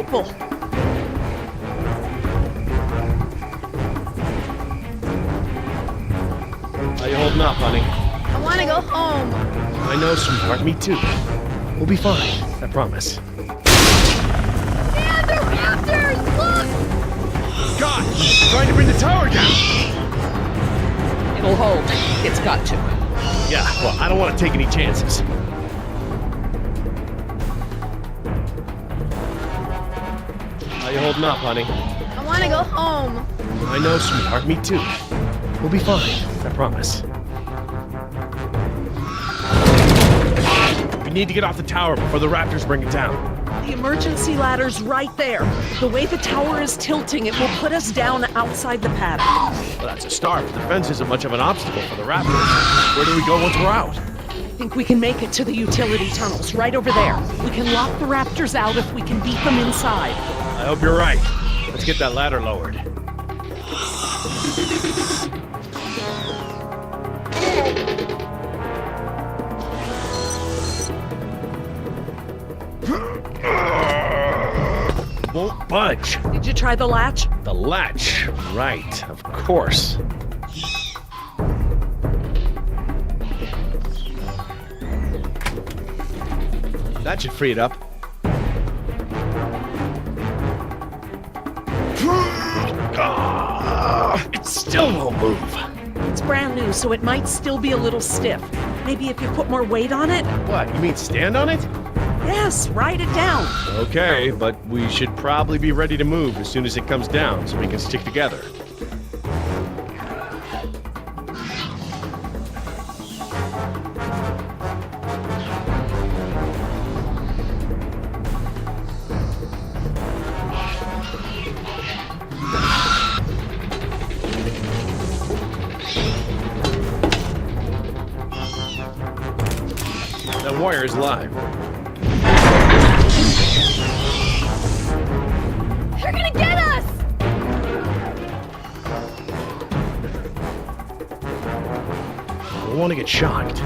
rifle. How you holding up, honey? I want to go home. I know, sweetheart. Me too. We'll be fine. I promise. Dad, they're raptors! Look! God! Trying to bring the tower down! It'll hold. It's got to. Yeah, well, I don't want to take any chances. How you holding up, honey? I want to go home. I know, sweetheart. Me too. We'll be fine. I promise. We need to get off the tower before the raptors bring it down. The emergency ladder's right there. The way the tower is tilting, it will put us down outside the paddock. Well, that's a start, but the fence isn't much of an obstacle for the raptors. Where do we go once we're out? I think we can make it to the utility tunnels, right over there. We can lock the raptors out if we can beat them inside. I hope you're right. Let's get that ladder lowered. Won't budge. Did you try the latch? The latch. Right, of course. That should free it up. It still won't move. It's brand new, so it might still be a little stiff. Maybe if you put more weight on it? What, you mean stand on it? Yes, write it down. Okay, but we should probably be ready to move as soon as it comes down so we can stick together. That wire is live. They're gonna get us! I don't want to get shocked.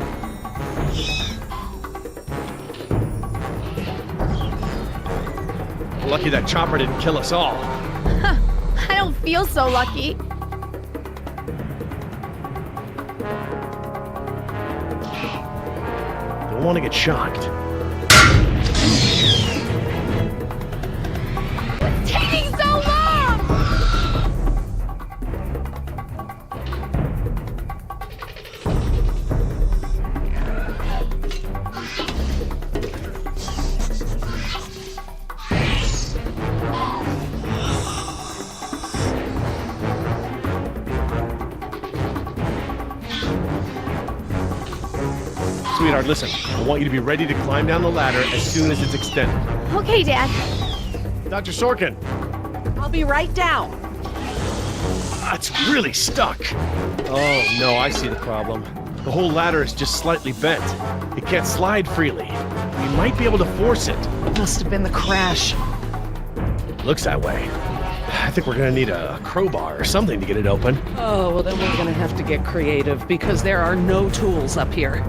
Lucky that chopper didn't kill us all. I don't feel so lucky. Don't want to get shocked. It's taking so long! Sweetheart, listen. I want you to be ready to climb down the ladder as soon as it's extended. Okay, Dad. Dr. Sorkin! I'll be right down. It's really stuck. Oh, no, I see the problem. The whole ladder is just slightly bent. It can't slide freely. We might be able to force it. Must have been the crash. Looks that way. I think we're gonna need a crowbar or something to get it open. Oh, well then we're gonna have to get creative because there are no tools up here.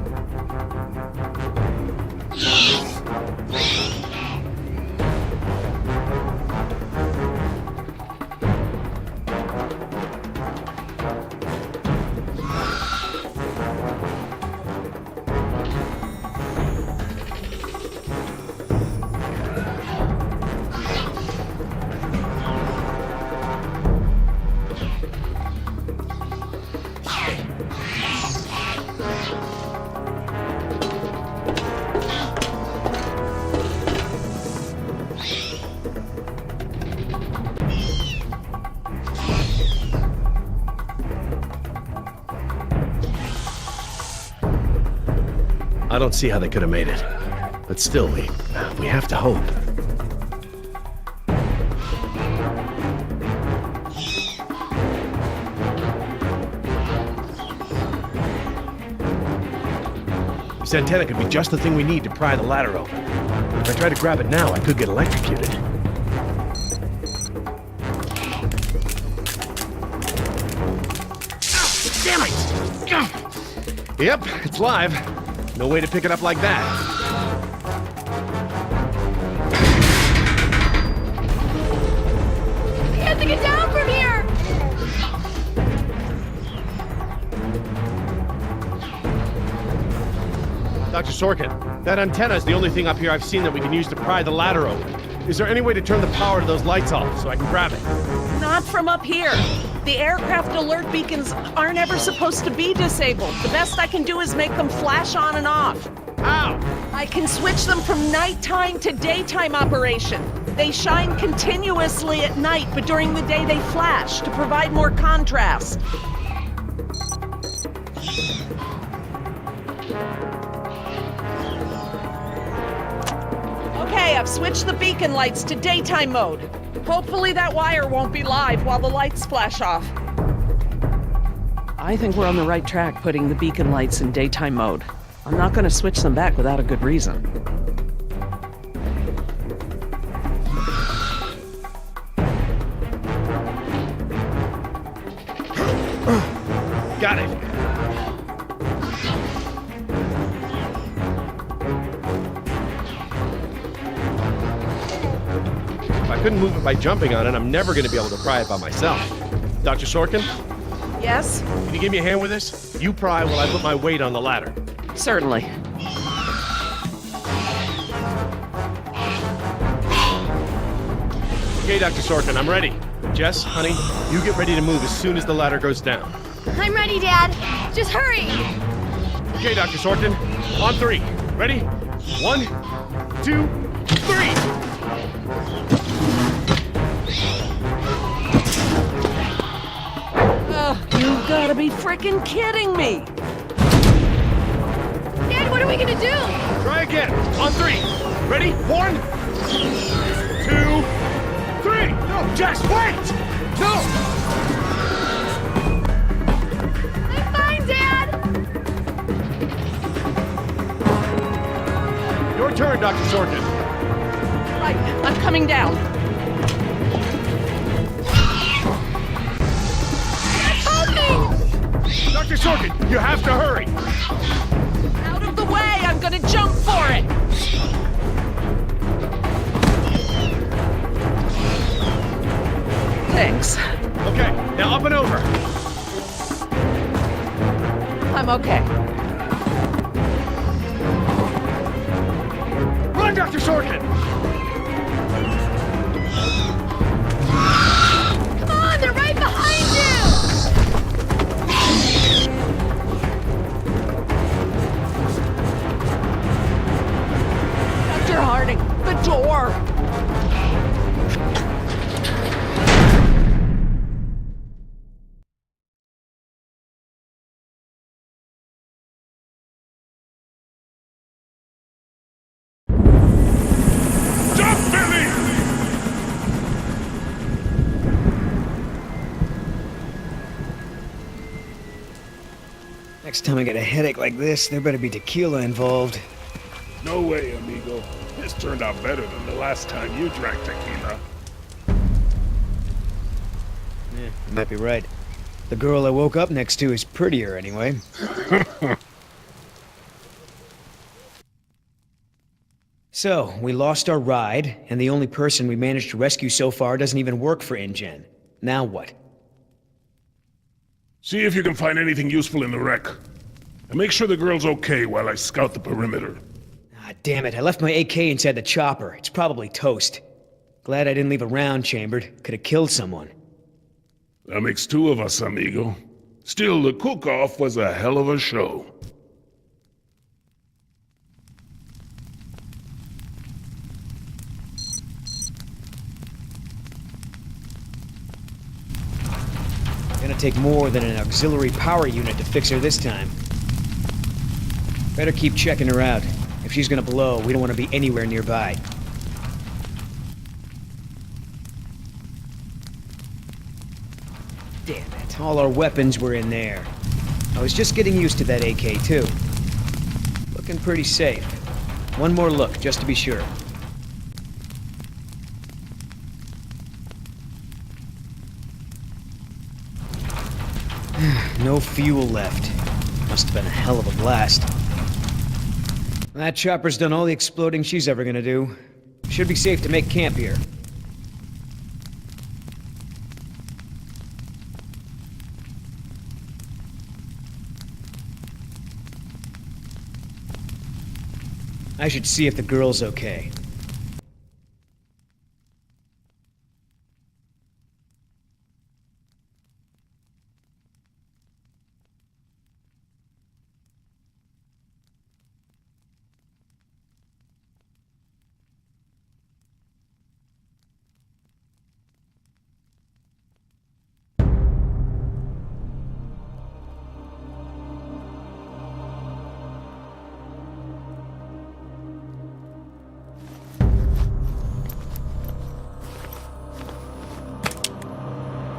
I don't see how they could have made it. But still, we have to hope. This antenna could be just the thing we need to pry the ladder open. If I try to grab it now, I could get electrocuted. Ow, damn it! Ugh. Yep, it's live. No way to pick it up like that. to get down from here! Dr. Sorkin, that antenna is the only thing up here I've seen that we can use to pry the ladder open. Is there any way to turn the power to those lights off so I can grab it? Not from up here. The aircraft alert beacons aren't ever supposed to be disabled. The best I can do is make them flash on and off. How? I can switch them from nighttime to daytime operation. They shine continuously at night, but during the day they flash to provide more contrast. Okay, I've switched the beacon lights to daytime mode. Hopefully that wire won't be live while the lights flash off. I think we're on the right track putting the beacon lights in daytime mode. I'm not going to switch them back without a good reason. Got it. If I couldn't move it by jumping on it, I'm never going to be able to pry it by myself. Dr. Sorkin, Yes? can you give me a hand with this? You pry while I put my weight on the ladder. Certainly. Okay, Dr. Sorkin, I'm ready. Jess, honey, you get ready to move as soon as the ladder goes down. I'm ready, Dad. Just hurry! Okay, Dr. Sorkin, on three. Ready? 1, 2, 3! You've got to be frickin' kidding me! Dad, what are we gonna do? Try again. On 3. Ready? 1, 2, 3! No, Jess, wait! No! I'm fine, Dad! Your turn, Dr. Sorkin. Right, I'm coming down. Dr. Sorkin, you have to hurry. Out of the way! I'm gonna jump for it! Thanks. Okay, now up and over. I'm okay. Run, Dr. Sorkin! Come on, they're right behind you! Dr. Harding, the door! Jump, Billy! Next time I get a headache like this, there better be tequila involved. No way, amigo. This turned out better than the last time you drank tequila. Yeah, you might be right. The girl I woke up next to is prettier anyway. So, we lost our ride, and the only person we managed to rescue so far doesn't even work for InGen. Now what? See if you can find anything useful in the wreck. And make sure the girl's okay while I scout the perimeter. Ah, damn it, I left my AK inside the chopper. It's probably toast. Glad I didn't leave a round chambered. Could have killed someone. That makes 2 of us, amigo. Still, the cook-off was a hell of a show. Gonna take more than an auxiliary power unit to fix her this time. Better keep checking her out. If she's gonna blow, we don't want to be anywhere nearby. Damn it, all our weapons were in there. I was just getting used to that AK, too. Looking pretty safe. One more look, just to be sure. No fuel left. Must have been a hell of a blast. That chopper's done all the exploding she's ever gonna do. Should be safe to make camp here. I should see if the girl's okay.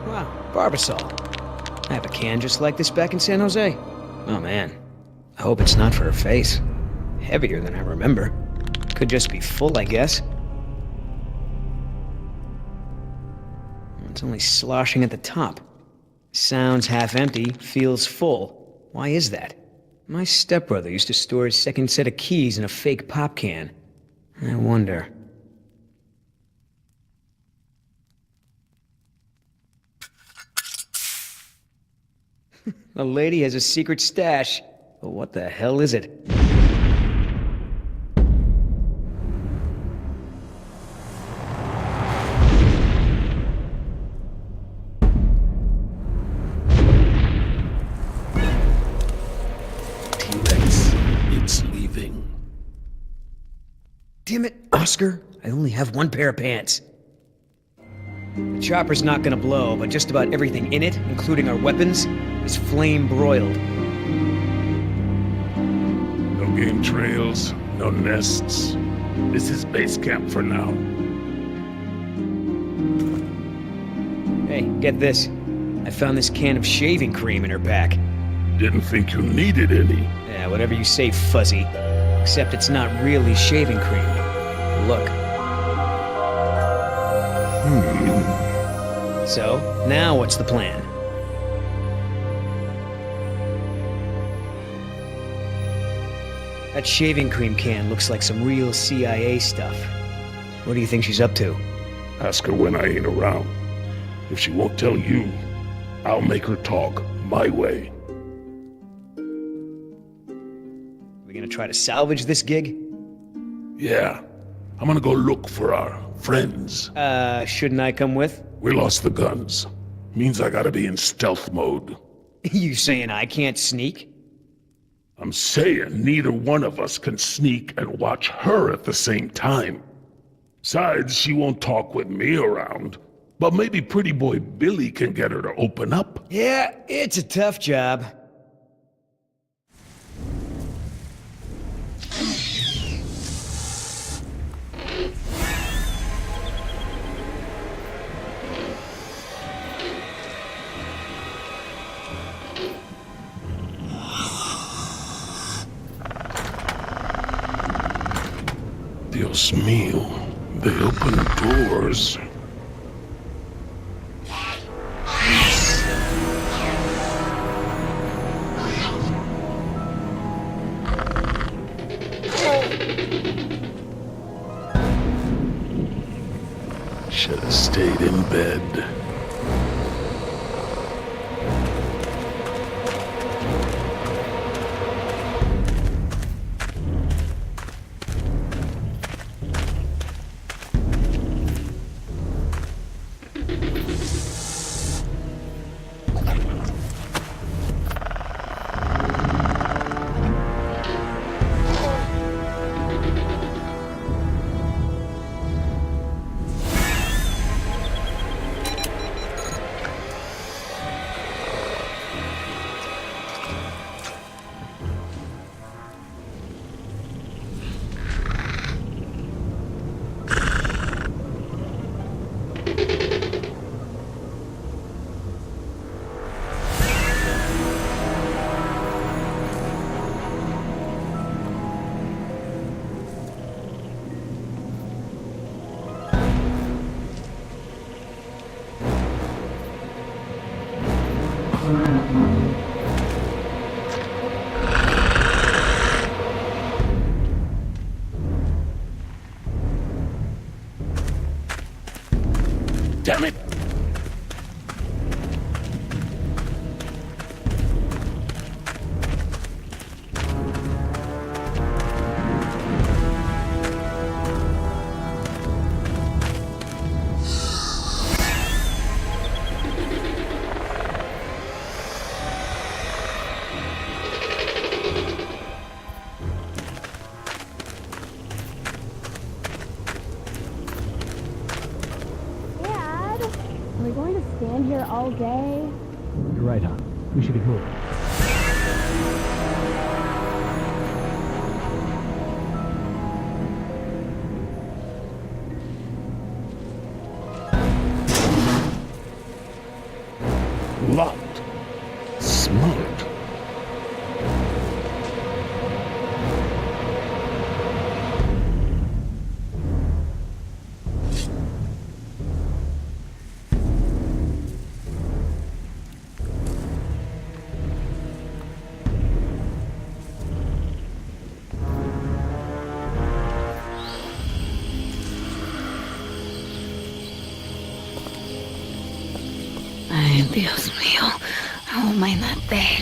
Wow, Barbasol. I have a can just like this back in San Jose. Oh man, I hope it's not for her face. Heavier than I remember. Could just be full, I guess. It's only sloshing at the top. Sounds half empty, feels full. Why is that? My stepbrother used to store his second set of keys in a fake pop can. I wonder. The lady has a secret stash. But what the hell is it? T-Rex, it's leaving. Damn it, Oscar. I only have one pair of pants. The chopper's not gonna blow, but just about everything in it, including our weapons, is flame broiled. No game trails, no nests. This is base camp for now. Hey, get this. I found this can of shaving cream in her pack. Didn't think you needed any. Yeah, whatever you say, Fuzzy. Except it's not really shaving cream. Look. So, now what's the plan? That shaving cream can looks like some real CIA stuff. What do you think she's up to? Ask her when I ain't around. If she won't tell you, I'll make her talk my way. We gonna try to salvage this gig? Yeah, I'm gonna go look for our friends. Shouldn't I come with? We lost the guns. Means I gotta be in stealth mode. You saying I can't sneak? I'm saying neither one of us can sneak and watch her at the same time. Besides, she won't talk with me around. But maybe pretty boy Billy can get her to open up. Yeah, it's a tough job. Dios mío, they open doors. Should have stayed in bed. Damn it! stand here all day? You're right, hon. We should get moving. Locked. Smart. Ay, Dios mío. How am I not there?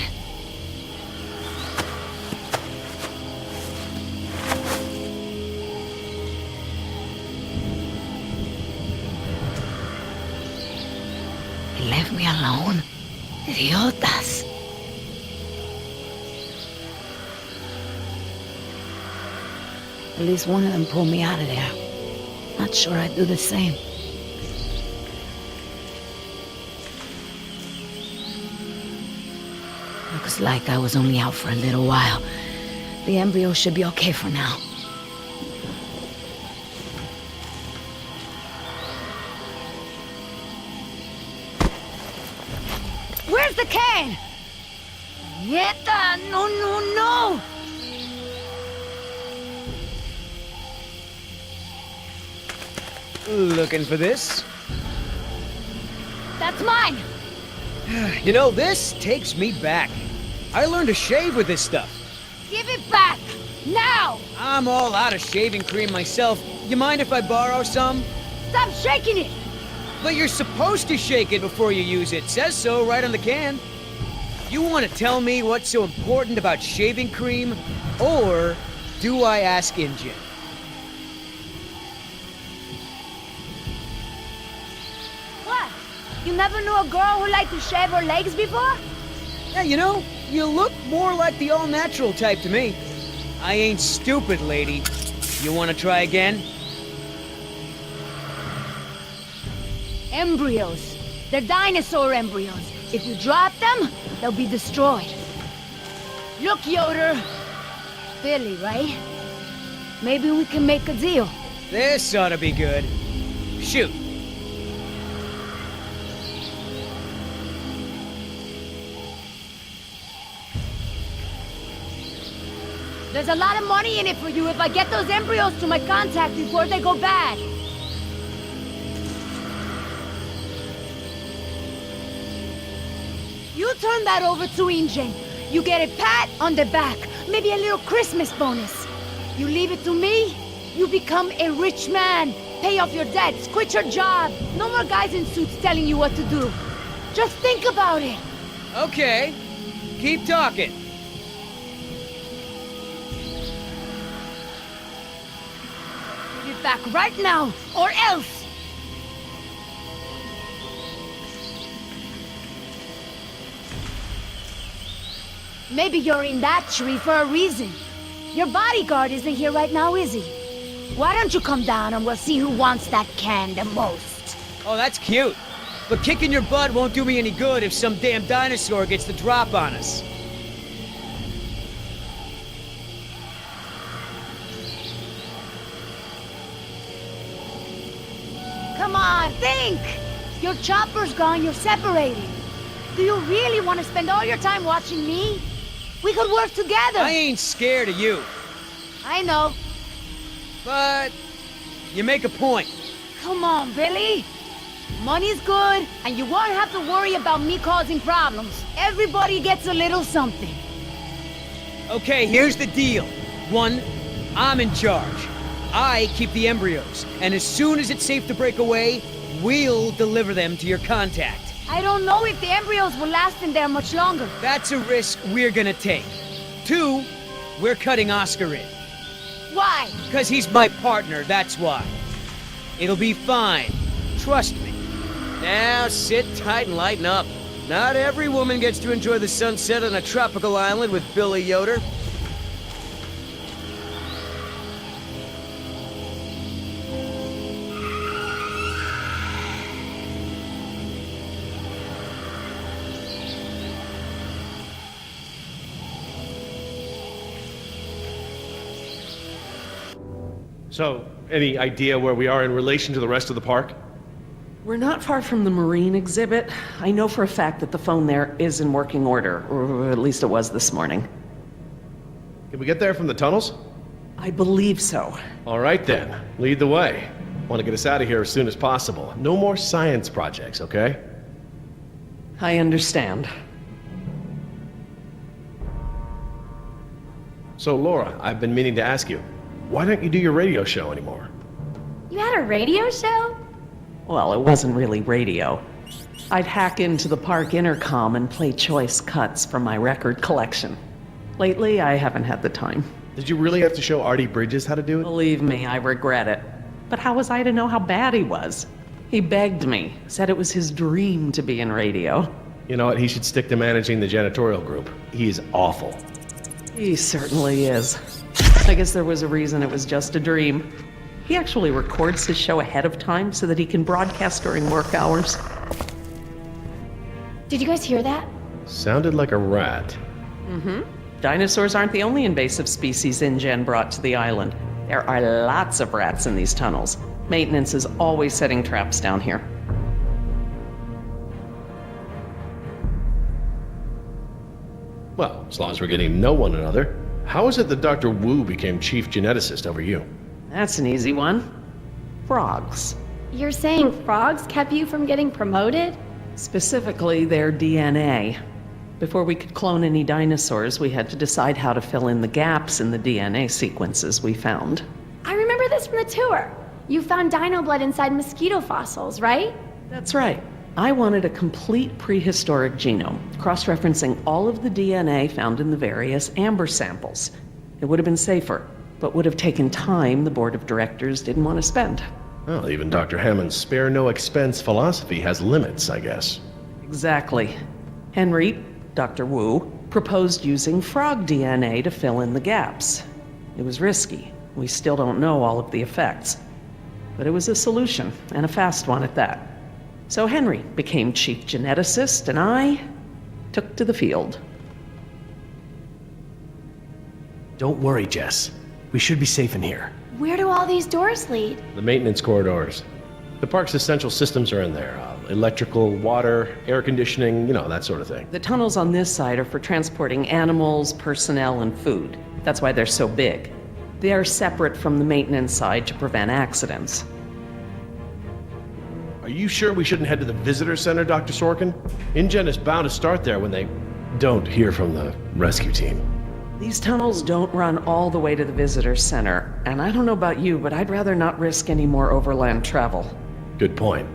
They left me alone. Idiotas. At least one of them pulled me out of there. Not sure I'd do the same. Looks like I was only out for a little while. The embryo should be okay for now. Where's the can? Nieta, no, no, no! Looking for this? That's mine! You know, this takes me back. I learned to shave with this stuff. Give it back! Now! I'm all out of shaving cream myself. You mind if I borrow some? Stop shaking it! But you're supposed to shake it before you use it. Says so right on the can. You want to tell me what's so important about shaving cream? Or do I ask Injun? What? You never knew a girl who liked to shave her legs before? Yeah, you know, you look more like the all-natural type to me. I ain't stupid, lady. You want to try again? Embryos. They're dinosaur embryos. If you drop them, they'll be destroyed. Look, Yoder. Billy, right? Maybe we can make a deal. This ought to be good. Shoot. There's a lot of money in it for you if I get those embryos to my contact before they go bad. You turn that over to Injun. You get a pat on the back, maybe a little Christmas bonus. You leave it to me, you become a rich man. Pay off your debts, quit your job. No more guys in suits telling you what to do. Just think about it. Okay. Keep talking. Give it back right now, or else! Maybe you're in that tree for a reason. Your bodyguard isn't here right now, is he? Why don't you come down and we'll see who wants that can the most? Oh, that's cute. But kicking your butt won't do me any good if some damn dinosaur gets the drop on us. Come on, think! Your chopper's gone, you're separated. Do you really want to spend all your time watching me? We could work together! I ain't scared of you. I know. But you make a point. Come on, Billy. Money's good, and you won't have to worry about me causing problems. Everybody gets a little something. Okay, here's the deal. One, I'm in charge. I keep the embryos, and as soon as it's safe to break away, we'll deliver them to your contact. I don't know if the embryos will last in there much longer. That's a risk we're gonna take. Two, we're cutting Oscar in. Why? Because he's my partner, that's why. It'll be fine. Trust me. Now sit tight and lighten up. Not every woman gets to enjoy the sunset on a tropical island with Billy Yoder. So, any idea where we are in relation to the rest of the park? We're not far from the marine exhibit. I know for a fact that the phone there is in working order, or at least it was this morning. Can we get there from the tunnels? I believe so. All right then, lead the way. Want to get us out of here as soon as possible. No more science projects, okay? I understand. So Laura, I've been meaning to ask you, why don't you do your radio show anymore? You had a radio show? Well, it wasn't really radio. I'd hack into the park intercom and play choice cuts from my record collection. Lately, I haven't had the time. Did you really have to show Artie Bridges how to do it? Believe me, I regret it. But how was I to know how bad he was? He begged me, said it was his dream to be in radio. You know what, he should stick to managing the janitorial group. He is awful. He certainly is. I guess there was a reason it was just a dream. He actually records his show ahead of time so that he can broadcast during work hours. Did you guys hear that? Sounded like a rat. Dinosaurs aren't the only invasive species InGen brought to the island. There are lots of rats in these tunnels. Maintenance is always setting traps down here. Well, as long as we're getting to know one another. How is it that Dr. Wu became chief geneticist over you? That's an easy one. Frogs. You're saying frogs kept you from getting promoted? Specifically, their DNA. Before we could clone any dinosaurs, we had to decide how to fill in the gaps in the DNA sequences we found. I remember this from the tour. You found dino blood inside mosquito fossils, right? That's right. I wanted a complete prehistoric genome, cross-referencing all of the DNA found in the various amber samples. It would have been safer, but would have taken time the board of directors didn't want to spend. Well, even Dr. Hammond's spare no expense philosophy has limits, I guess. Exactly. Henry, Dr. Wu, proposed using frog DNA to fill in the gaps. It was risky. We still don't know all of the effects. But it was a solution, and a fast one at that. So Henry became chief geneticist, and I took to the field. Don't worry, Jess. We should be safe in here. Where do all these doors lead? The maintenance corridors. The park's essential systems are in there. Electrical, water, air conditioning, you know, that sort of thing. The tunnels on this side are for transporting animals, personnel, and food. That's why they're so big. They are separate from the maintenance side to prevent accidents. Are you sure we shouldn't head to the visitor center, Dr. Sorkin? InGen is bound to start there when they don't hear from the rescue team. These tunnels don't run all the way to the visitor center, and I don't know about you, but I'd rather not risk any more overland travel. Good point.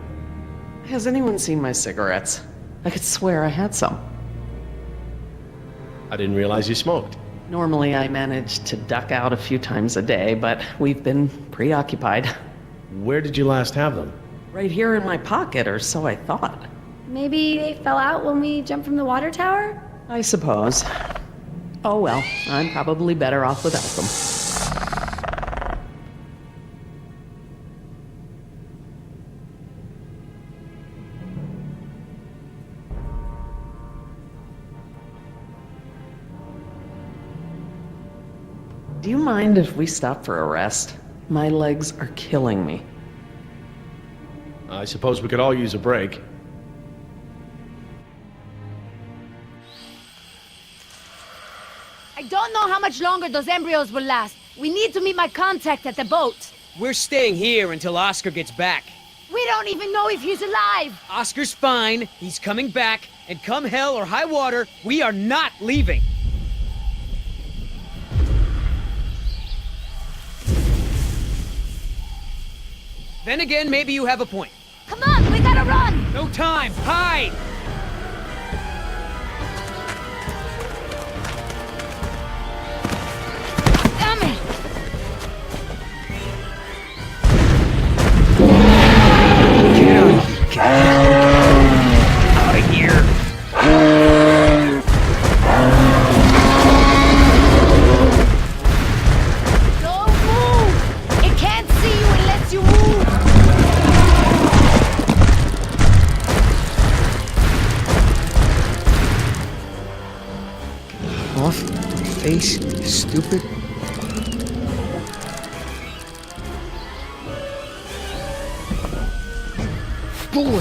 Has anyone seen my cigarettes? I could swear I had some. I didn't realize you smoked. Normally I manage to duck out a few times a day, but we've been preoccupied. Where did you last have them? Right here in my pocket, or so I thought. Maybe they fell out when we jumped from the water tower? I suppose. Oh well, I'm probably better off without them. Do you mind if we stop for a rest? My legs are killing me. I suppose we could all use a break. I don't know how much longer those embryos will last. We need to meet my contact at the boat. We're staying here until Oscar gets back. We don't even know if he's alive. Oscar's fine, he's coming back, and come hell or high water, we are not leaving. Then again, maybe you have a point. Come on, we gotta run! No time, hide! Damn it! Out of here! Don't move! It can't see you unless you move! Off, face, stupid. door!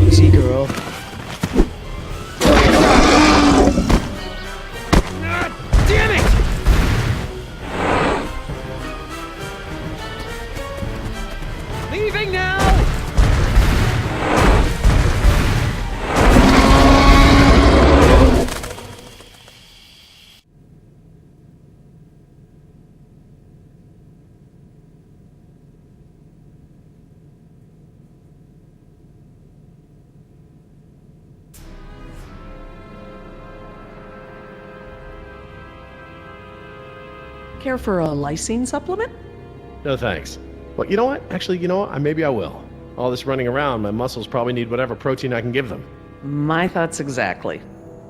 Easy, girl. Damn it! Leaving now! Care for a lysine supplement? No thanks. Well, you know what? Actually, you know what? Maybe I will. All this running around, my muscles probably need whatever protein I can give them. My thoughts exactly.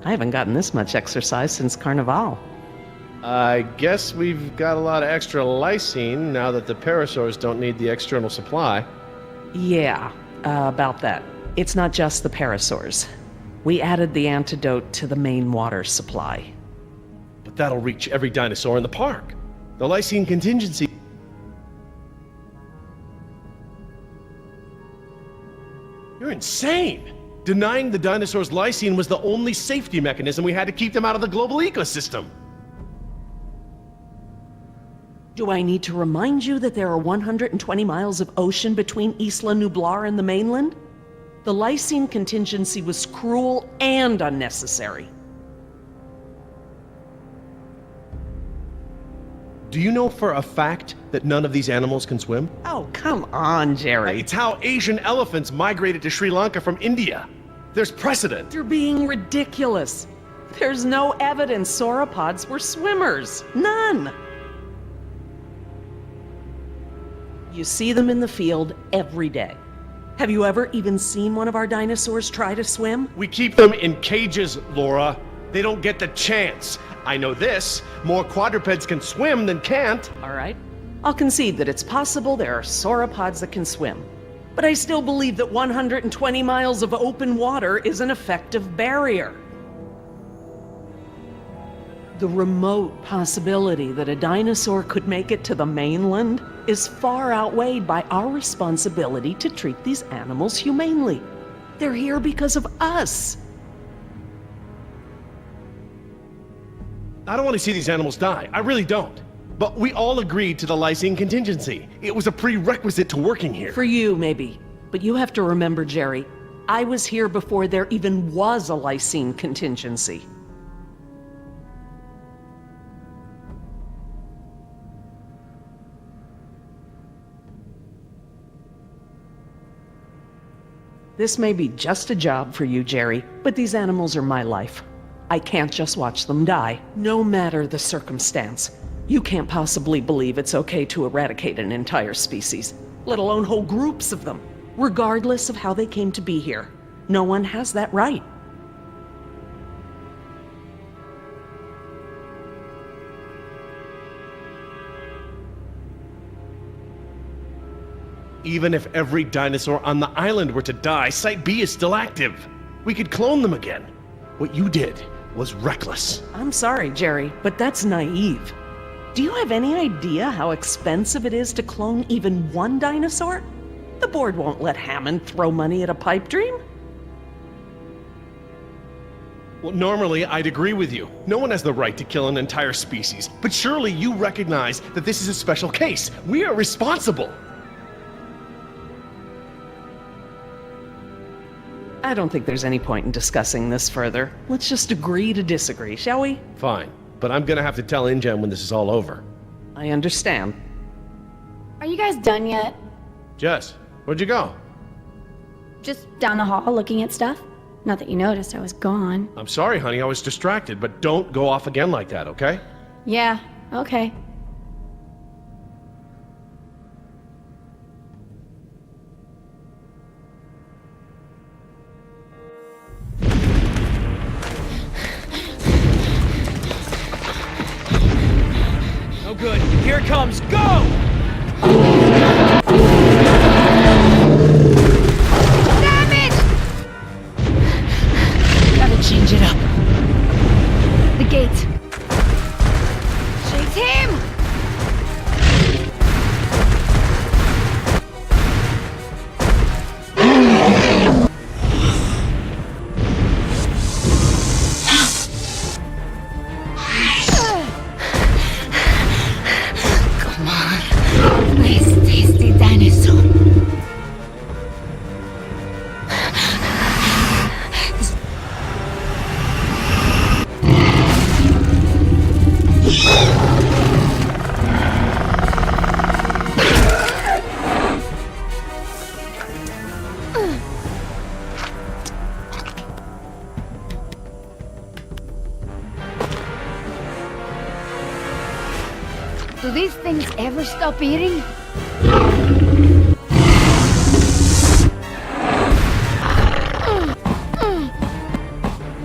I haven't gotten this much exercise since Carnival. I guess we've got a lot of extra lysine now that the parasaurs don't need the external supply. Yeah, about that. It's not just the parasaurs. We added the antidote to the main water supply. But that'll reach every dinosaur in the park. The lysine contingency... You're insane! Denying the dinosaurs lysine was the only safety mechanism we had to keep them out of the global ecosystem. Do I need to remind you that there are 120 miles of ocean between Isla Nublar and the mainland? The lysine contingency was cruel and unnecessary. Do you know for a fact that none of these animals can swim? Oh, come on, Jerry. It's how Asian elephants migrated to Sri Lanka from India. There's precedent. You're being ridiculous. There's no evidence sauropods were swimmers. None. You see them in the field every day. Have you ever even seen one of our dinosaurs try to swim? We keep them in cages, Laura. They don't get the chance. I know this. More quadrupeds can swim than can't. All right. I'll concede that it's possible there are sauropods that can swim. But I still believe that 120 miles of open water is an effective barrier. The remote possibility that a dinosaur could make it to the mainland is far outweighed by our responsibility to treat these animals humanely. They're here because of us. I don't want to see these animals die. I really don't. But we all agreed to the lysine contingency. It was a prerequisite to working here. For you, maybe. But you have to remember, Jerry, I was here before there even was a lysine contingency. This may be just a job for you, Jerry, but these animals are my life. I can't just watch them die, no matter the circumstance. You can't possibly believe it's okay to eradicate an entire species, let alone whole groups of them, regardless of how they came to be here. No one has that right. Even if every dinosaur on the island were to die, Site B is still active. We could clone them again. What you did was reckless. I'm sorry, Jerry, but that's naive. Do you have any idea how expensive it is to clone even one dinosaur? The board won't let Hammond throw money at a pipe dream. Well, normally I'd agree with you. No one has the right to kill an entire species. But surely you recognize that this is a special case. We are responsible. I don't think there's any point in discussing this further. Let's just agree to disagree, shall we? Fine, but I'm gonna have to tell InGen when this is all over. I understand. Are you guys done yet? Jess, where'd you go? Just down the hall looking at stuff? Not that you noticed I was gone. I'm sorry, honey, I was distracted, but don't go off again like that, okay? Yeah, okay. No good. Here it comes. Go! Damn it! the gate. Chase him! Come on. Nice, tasty dinosaur. Do these things ever stop eating?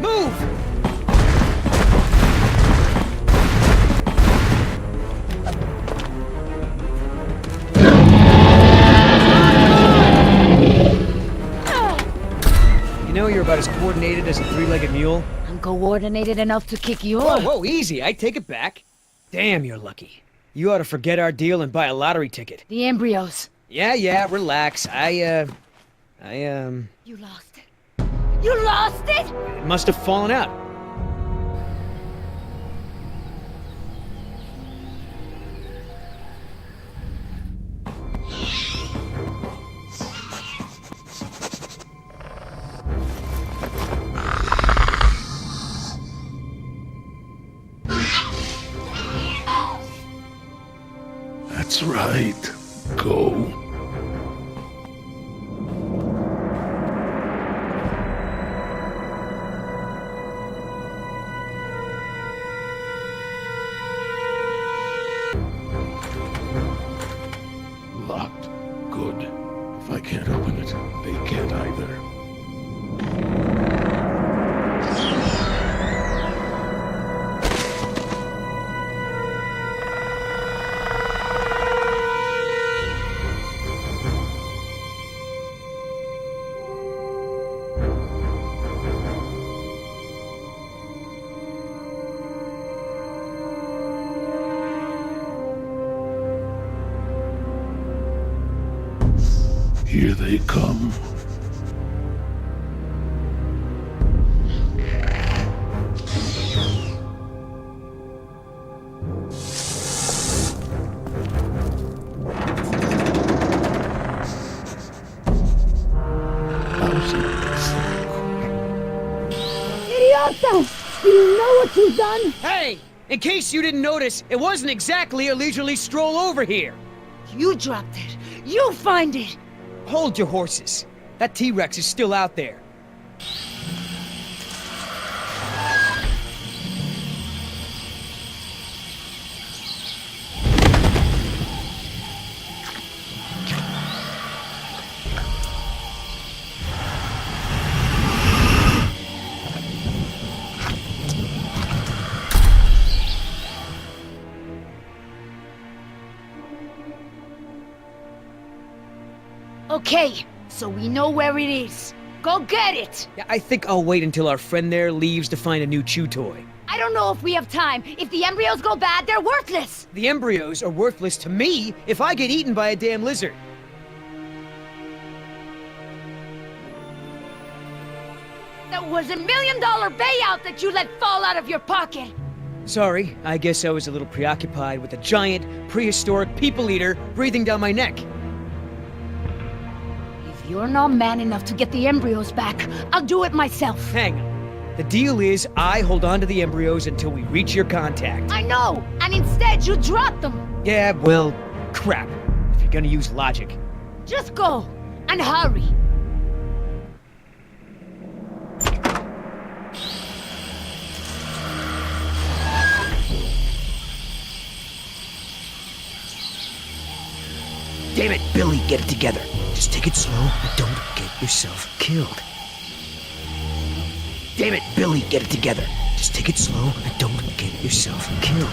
Move! You know you're about as coordinated as a three-legged mule? I'm coordinated enough to kick you Whoa, off. whoa, easy. I take it back. Damn, you're lucky. You ought to forget our deal and buy a lottery ticket. The embryos. Yeah, relax. You lost it. You lost it? It must have fallen out. That's right. Go. Locked. Good. If I can't open it, they can't either. Here they come. Idiota! Do you know what you've done? Hey! In case you didn't notice, it wasn't exactly a leisurely stroll over here. You dropped it. You find it. Hold your horses. That T-Rex is still out there. Okay, so we know where it is. Go get it! Yeah, I think I'll wait until our friend there leaves to find a new chew toy. I don't know if we have time. If the embryos go bad, they're worthless! The embryos are worthless to me if I get eaten by a damn lizard. That was $1 million payout that you let fall out of your pocket! Sorry, I guess I was a little preoccupied with a giant, prehistoric people eater breathing down my neck. If you're not man enough to get the embryos back, I'll do it myself. Hang on. The deal is I hold on to the embryos until we reach your contact. I know! And instead you drop them! Yeah, well, crap. If you're gonna use logic. Just go! And hurry! Damn it, Billy, get it together. Just take it slow and don't get yourself killed. Damn it, Billy, get it together. Just take it slow and don't get yourself killed.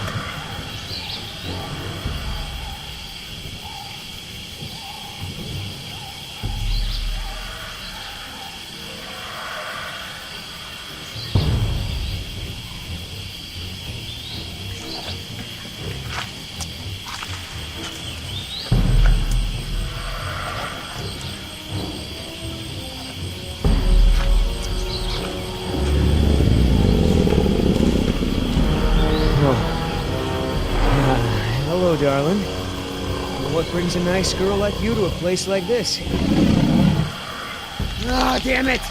darling. Well, what brings a nice girl like you to a place like this? Ah, damn it!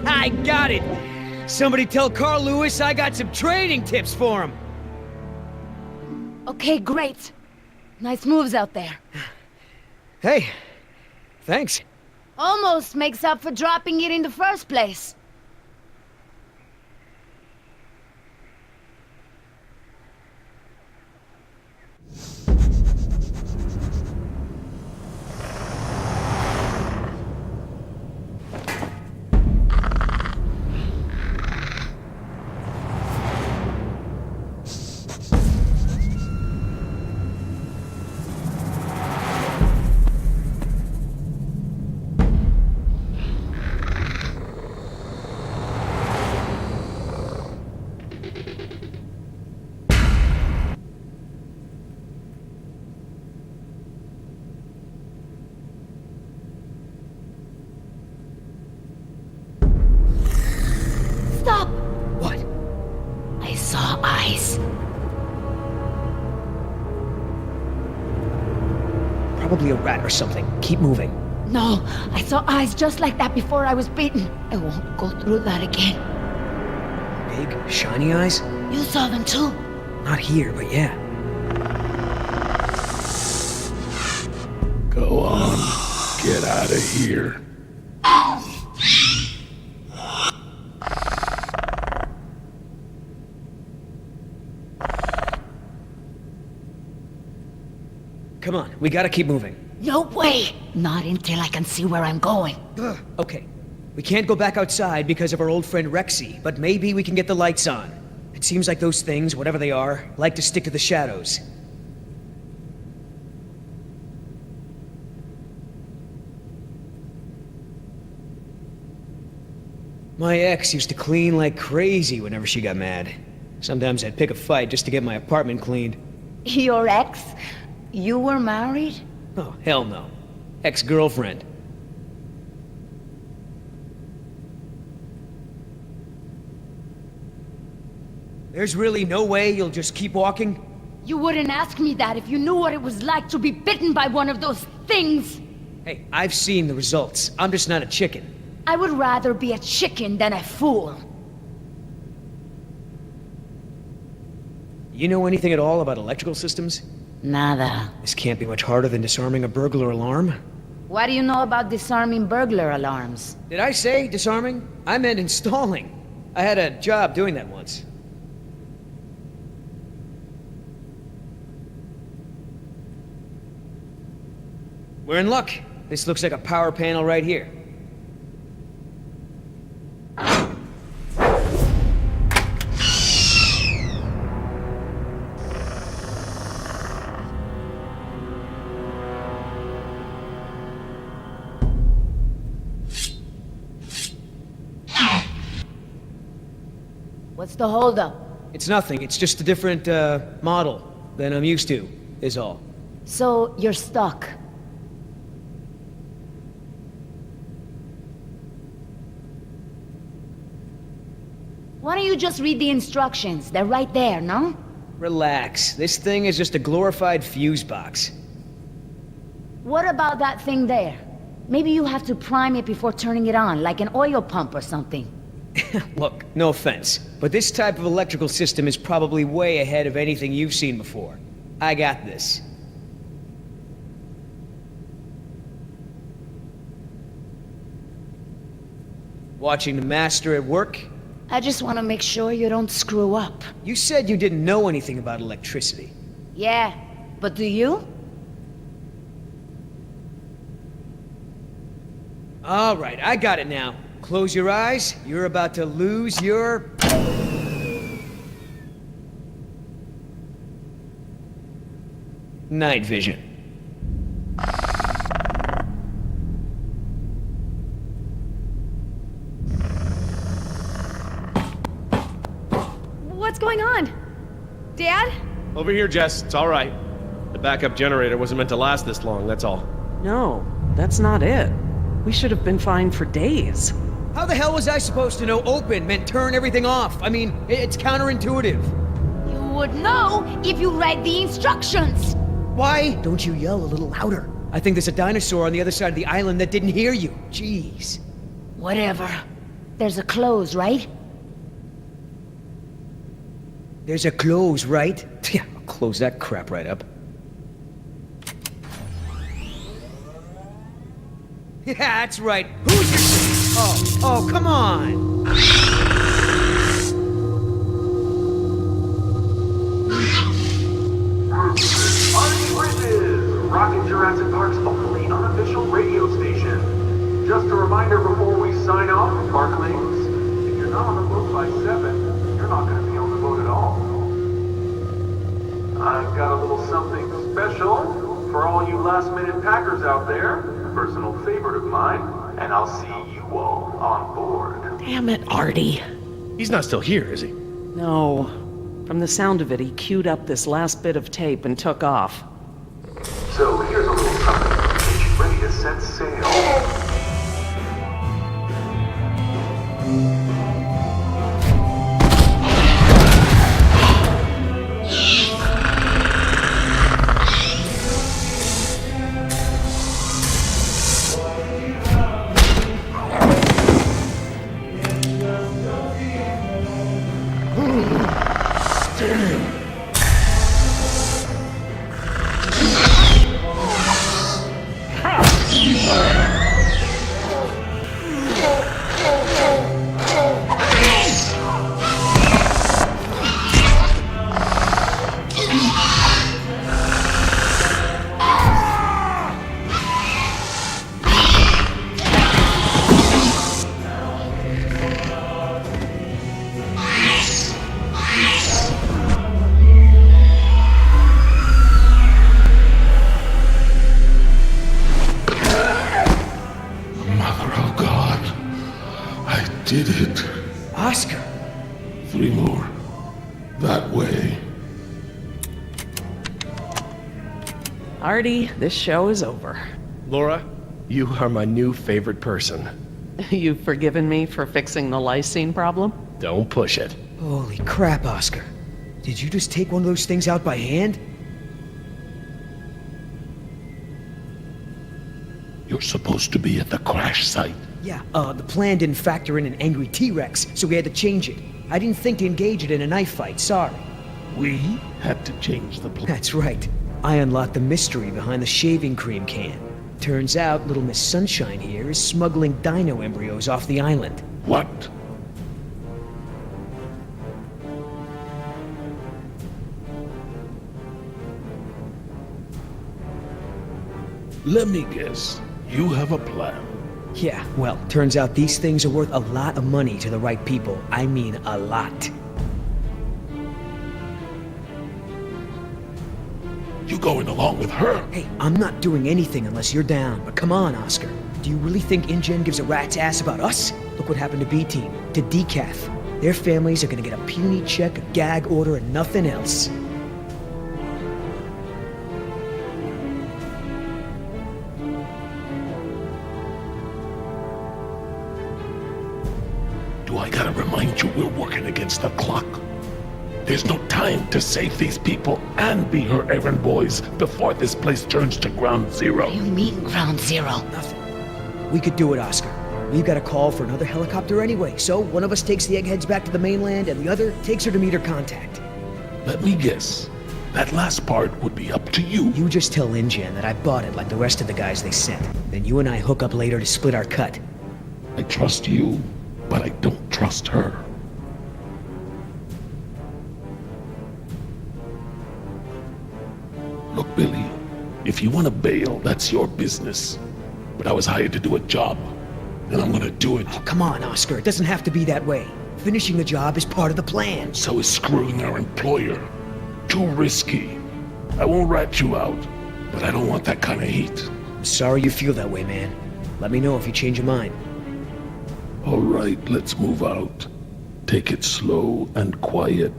I got it! Somebody tell Carl Lewis I got some training tips for him! Okay, great. Nice moves out there. Hey, thanks. Almost makes up for dropping it in the first place. Stop! What? I saw eyes. Probably a rat or something. Keep moving. No, I saw eyes just like that before I was beaten. I won't go through that again. Big, shiny eyes? You saw them too. Not here, but yeah. Go on. Get out of here. Come on, we gotta keep moving. No way! Not until I can see where I'm going. Okay, we can't go back outside because of our old friend Rexy, but maybe we can get the lights on. It seems like those things, whatever they are, like to stick to the shadows. My ex used to clean like crazy whenever she got mad. Sometimes I'd pick a fight just to get my apartment cleaned. Your ex? You were married? Oh, hell no. Ex-girlfriend. There's really no way you'll just keep walking? You wouldn't ask me that if you knew what it was like to be bitten by one of those things! Hey, I've seen the results. I'm just not a chicken. I would rather be a chicken than a fool. You know anything at all about electrical systems? Nada. This can't be much harder than disarming a burglar alarm. What do you know about disarming burglar alarms? Did I say disarming? I meant installing. I had a job doing that once. We're in luck. This looks like a power panel right here. What's the holdup? It's nothing. It's just a different, model than I'm used to, is all. So, you're stuck. Why don't you just read the instructions? They're right there, no? Relax. This thing is just a glorified fuse box. What about that thing there? Maybe you have to prime it before turning it on, like an oil pump or something. Look, no offense, but this type of electrical system is probably way ahead of anything you've seen before. I got this. Watching the master at work? I just want to make sure you don't screw up. You said you didn't know anything about electricity. Yeah, but do you? All right, I got it now. Close your eyes. You're about to lose your... night vision. What's going on? Dad? Over here, Jess. It's all right. The backup generator wasn't meant to last this long, that's all. No, that's not it. We should have been fine for days. How the hell was I supposed to know open meant turn everything off? I mean, it's counterintuitive. You would know if you read the instructions. Why don't you yell a little louder? I think there's a dinosaur on the other side of the island that didn't hear you. Jeez. Whatever. There's a close, right? There's a close, right? Yeah, I'll close that crap right up. Yeah, that's right. Who's your... Oh, come on! Rockin' Jurassic Park's only unofficial radio station. Just a reminder before we sign off, Parklings. If you're not on the boat by 7, you're not going to be on the boat at all. I've got a little something special for all you last-minute packers out there. A personal favorite of mine. And I'll see you all on board. Damn it, Artie. He's not still here, is he? No. From the sound of it, he queued up this last bit of tape and took off. So here's a little something. Get you ready to set sail. Did it. Oscar! 3 more. That way. Artie, this show is over. Laura, you are my new favorite person. You've forgiven me for fixing the lysine problem? Don't push it. Holy crap, Oscar. Did you just take one of those things out by hand? You're supposed to be at the crash site. Yeah, the plan didn't factor in an angry T-Rex, so we had to change it. I didn't think to engage it in a knife fight, sorry. We had to change the plan. That's right. I unlocked the mystery behind the shaving cream can. Turns out little Miss Sunshine here is smuggling dino embryos off the island. What? Let me guess. You have a plan. Yeah, well, turns out these things are worth a lot of money to the right people. I mean, a lot. You going along with her? Hey, I'm not doing anything unless you're down, but come on, Oscar. Do you really think InGen gives a rat's ass about us? Look what happened to B-Team, to Decaf. Their families are gonna get a puny check, a gag order, and nothing else. Do I gotta remind you we're working against the clock? There's no time to save these people and be her errand boys before this place turns to ground zero. You mean Ground Zero? Nothing. We could do it, Oscar. We've got a call for another helicopter anyway, so one of us takes the eggheads back to the mainland and the other takes her to meet her contact. Let me guess. That last part would be up to you. You just tell InGen that I bought it like the rest of the guys they sent. Then you and I hook up later to split our cut. I trust you, but I don't trust her. Look, Billy, if you want to bail, that's your business. But I was hired to do a job, and I'm gonna do it. Oh, come on, Oscar. It doesn't have to be that way. Finishing the job is part of the plan. So is screwing our employer. Too risky. I won't rat you out, but I don't want that kind of heat. I'm sorry you feel that way, man. Let me know if you change your mind. All right, let's move out. Take it slow and quiet.